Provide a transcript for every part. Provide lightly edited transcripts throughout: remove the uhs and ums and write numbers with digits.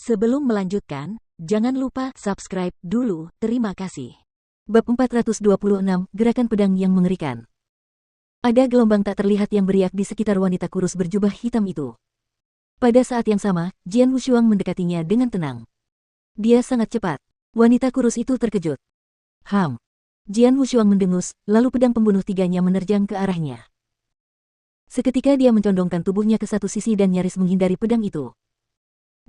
Sebelum melanjutkan, jangan lupa subscribe dulu, terima kasih. Bab 426, Gerakan Pedang yang Mengerikan. Ada gelombang tak terlihat yang beriak di sekitar wanita kurus berjubah hitam itu. Pada saat yang sama, Jian Wushuang mendekatinya dengan tenang. Dia sangat cepat. Wanita kurus itu terkejut. Jian Wushuang mendengus, lalu pedang pembunuh tiganya menerjang ke arahnya. Seketika dia mencondongkan tubuhnya ke satu sisi dan nyaris menghindari pedang itu.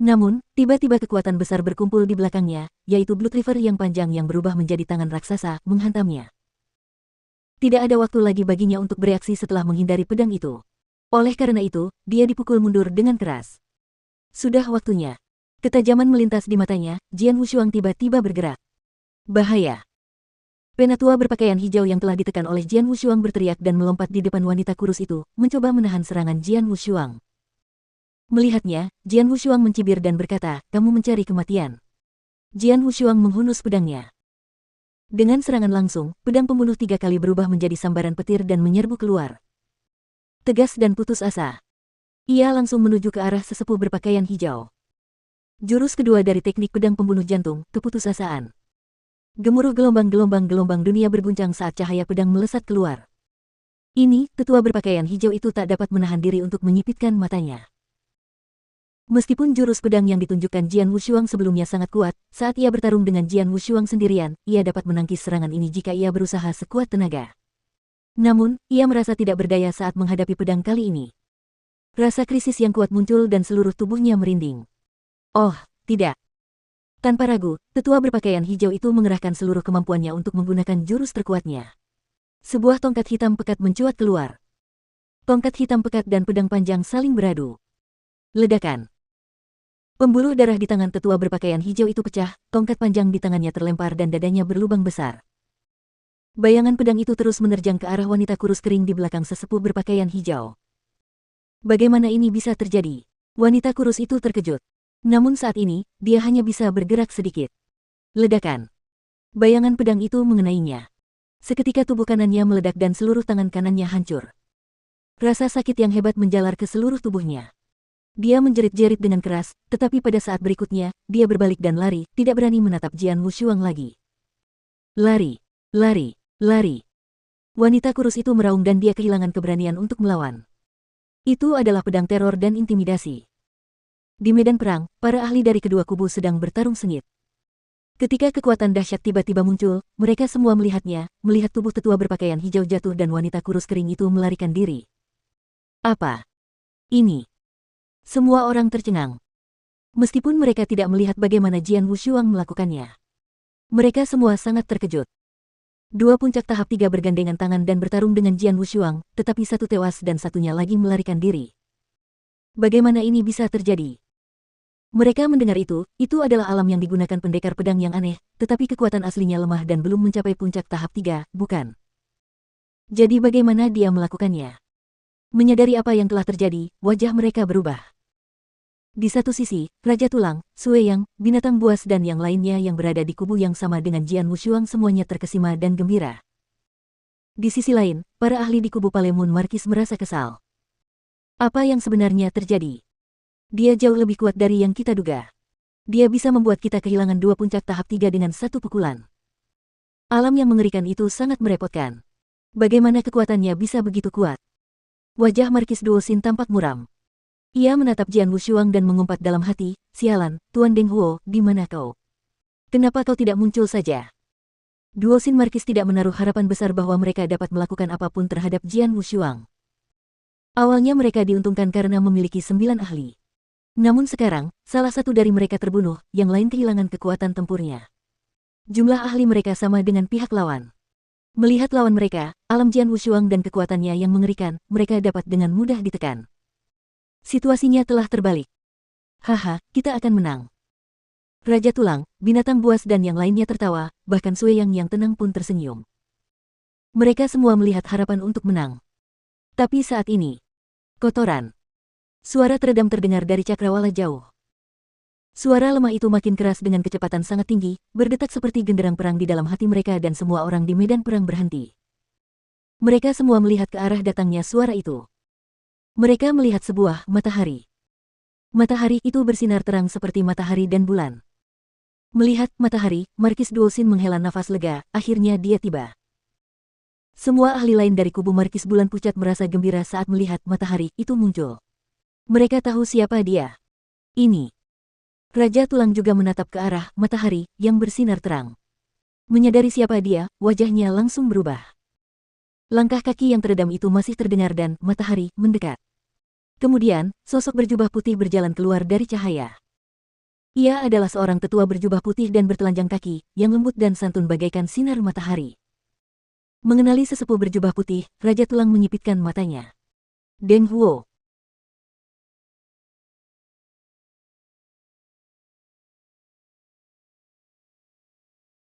Namun, tiba-tiba kekuatan besar berkumpul di belakangnya, yaitu Blood River yang panjang yang berubah menjadi tangan raksasa, menghantamnya. Tidak ada waktu lagi baginya untuk bereaksi setelah menghindari pedang itu. Oleh karena itu, dia dipukul mundur dengan keras. Sudah waktunya. Ketajaman melintas di matanya, Jian Wushuang tiba-tiba bergerak. Bahaya! Penatua berpakaian hijau yang telah ditekan oleh Jian Wushuang berteriak dan melompat di depan wanita kurus itu, mencoba menahan serangan Jian Wushuang. Melihatnya, Jian Wushuang mencibir dan berkata, "Kamu mencari kematian." Jian Wushuang menghunus pedangnya. Dengan serangan langsung, pedang pembunuh 3 kali berubah menjadi sambaran petir dan menyerbu keluar. Tegas dan putus asa. Ia langsung menuju ke arah sesepuh berpakaian hijau. Jurus kedua dari teknik pedang pembunuh jantung, keputusasaan. Gemuruh gelombang dunia berguncang saat cahaya pedang melesat keluar. Ini, tetua berpakaian hijau itu tak dapat menahan diri untuk menyipitkan matanya. Meskipun jurus pedang yang ditunjukkan Jian Wushuang sebelumnya sangat kuat, saat ia bertarung dengan Jian Wushuang sendirian, ia dapat menangkis serangan ini jika ia berusaha sekuat tenaga. Namun, ia merasa tidak berdaya saat menghadapi pedang kali ini. Rasa krisis yang kuat muncul dan seluruh tubuhnya merinding. Oh, tidak. Tanpa ragu, tetua berpakaian hijau itu mengerahkan seluruh kemampuannya untuk menggunakan jurus terkuatnya. Sebuah tongkat hitam pekat mencuat keluar. Tongkat hitam pekat dan pedang panjang saling beradu. Ledakan. Pembuluh darah di tangan tetua berpakaian hijau itu pecah, tongkat panjang di tangannya terlempar dan dadanya berlubang besar. Bayangan pedang itu terus menerjang ke arah wanita kurus kering di belakang sesepuh berpakaian hijau. Bagaimana ini bisa terjadi? Wanita kurus itu terkejut. Namun saat ini, dia hanya bisa bergerak sedikit. Ledakan. Bayangan pedang itu mengenainya. Seketika tubuh kanannya meledak dan seluruh tangan kanannya hancur. Rasa sakit yang hebat menjalar ke seluruh tubuhnya. Dia menjerit-jerit dengan keras, tetapi pada saat berikutnya, dia berbalik dan lari, tidak berani menatap Jian Wushuang lagi. Lari, lari, lari. Wanita kurus itu meraung dan dia kehilangan keberanian untuk melawan. Itu adalah pedang teror dan intimidasi. Di medan perang, para ahli dari kedua kubu sedang bertarung sengit. Ketika kekuatan dahsyat tiba-tiba muncul, mereka semua melihatnya, melihat tubuh tetua berpakaian hijau jatuh dan wanita kurus kering itu melarikan diri. Apa ini? Semua orang tercengang. Meskipun mereka tidak melihat bagaimana Jian Wushuang melakukannya. Mereka semua sangat terkejut. Dua puncak tahap 3 bergandengan tangan dan bertarung dengan Jian Wushuang, tetapi satu tewas dan satunya lagi melarikan diri. Bagaimana ini bisa terjadi? Mereka mendengar itu adalah alam yang digunakan pendekar pedang yang aneh, tetapi kekuatan aslinya lemah dan belum mencapai puncak tahap 3, bukan? Jadi bagaimana dia melakukannya? Menyadari apa yang telah terjadi, wajah mereka berubah. Di satu sisi, Raja Tulang, Sue Yang, binatang buas dan yang lainnya yang berada di kubu yang sama dengan Jian Wushuang semuanya terkesima dan gembira. Di sisi lain, para ahli di kubu Palemun Markis merasa kesal. Apa yang sebenarnya terjadi? Dia jauh lebih kuat dari yang kita duga. Dia bisa membuat kita kehilangan 2 puncak tahap 3 dengan satu pukulan. Alam yang mengerikan itu sangat merepotkan. Bagaimana kekuatannya bisa begitu kuat? Wajah Markis Duosin tampak muram. Ia menatap Jian Wushuang dan mengumpat dalam hati, "Sialan, Tuan Deng Huo, di mana kau? Kenapa kau tidak muncul saja?" Duosin Markis tidak menaruh harapan besar bahwa mereka dapat melakukan apapun terhadap Jian Wushuang. Awalnya mereka diuntungkan karena memiliki 9 ahli. Namun sekarang, salah satu dari mereka terbunuh, yang lain kehilangan kekuatan tempurnya. Jumlah ahli mereka sama dengan pihak lawan. Melihat lawan mereka, alam Jian Wushuang dan kekuatannya yang mengerikan, mereka dapat dengan mudah ditekan. Situasinya telah terbalik. Haha, kita akan menang. Raja Tulang, binatang buas dan yang lainnya tertawa, bahkan Sue Yang yang tenang pun tersenyum. Mereka semua melihat harapan untuk menang. Tapi saat ini, kotoran. Suara teredam terdengar dari cakrawala jauh. Suara lemah itu makin keras dengan kecepatan sangat tinggi, berdetak seperti genderang perang di dalam hati mereka dan semua orang di medan perang berhenti. Mereka semua melihat ke arah datangnya suara itu. Mereka melihat sebuah matahari. Matahari itu bersinar terang seperti matahari dan bulan. Melihat matahari, Markis Duosin menghela nafas lega, akhirnya dia tiba. Semua ahli lain dari kubu Markis Bulan Pucat merasa gembira saat melihat matahari itu muncul. Mereka tahu siapa dia. Ini. Raja Tulang juga menatap ke arah matahari yang bersinar terang. Menyadari siapa dia, wajahnya langsung berubah. Langkah kaki yang teredam itu masih terdengar dan matahari mendekat. Kemudian, sosok berjubah putih berjalan keluar dari cahaya. Ia adalah seorang tetua berjubah putih dan bertelanjang kaki, yang lembut dan santun bagaikan sinar matahari. Mengenali sesepuh berjubah putih, Raja Tulang menyipitkan matanya. Deng Huo.